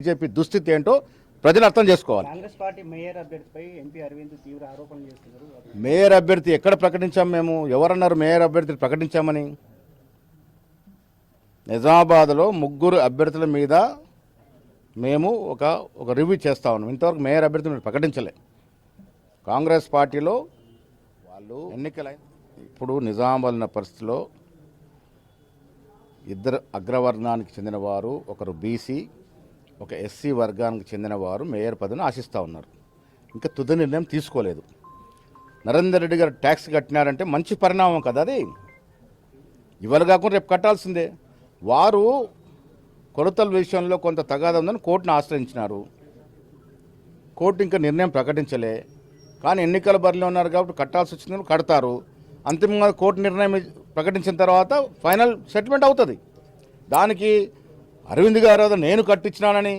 BJP దుస్థితి ఏంటో ప్రజలు అర్థం చేసుకోవాలి. కాంగ్రెస్ పార్టీ మేయర్ అభ్యర్థిపై ఎంపీ అరవింద్ తీవ్ర ఆరోపణలు చేస్తున్నారు. మేయర్ అభ్యర్థి ఎక్కడ ప్రకటించాం? మేము ఎవరన్నారు మేయర్ అభ్యర్థిని ప్రకటించామని? నిజామాబాద్లో 3 అభ్యర్థుల మీద మేము ఒక రివ్యూ చేస్తా ఉన్నాం. ఇంతవరకు మేయర్ అభ్యర్థిని ప్రకటించలే. కాంగ్రెస్ పార్టీలో వాళ్ళు ఎన్నికలైన ఇప్పుడు నిజామాబాద్ ఉన్న పరిస్థితిలో 2 అగ్రవర్ణానికి చెందిన వారు, ఒకరు బీసీ, ఒక ఎస్సీ వర్గానికి చెందిన వారు మేయర్ పదవిని ఆశిస్తూ ఉన్నారు. ఇంకా తుది నిర్ణయం తీసుకోలేదు. నరేందర్ రెడ్డి గారు ట్యాక్స్ కట్టినారంటే మంచి పరిణామం కదా అది. ఇవాళ కాకుండా రేపు కట్టాల్సిందే. వారు కొలతల విషయంలో కొంత తగాదా ఉందని కోర్టును ఆశ్రయించినారు. కోర్టు ఇంకా నిర్ణయం ప్రకటించలే. కానీ ఎన్నికల బరిలో ఉన్నారు కాబట్టి కట్టాల్సి వచ్చిందని కడతారు. అంతిమంగా కోర్టు నిర్ణయం ప్రకటించిన తర్వాత ఫైనల్ సెటిల్మెంట్ అవుతుంది. దానికి అరవింద్ గారు నేను కట్టించినానని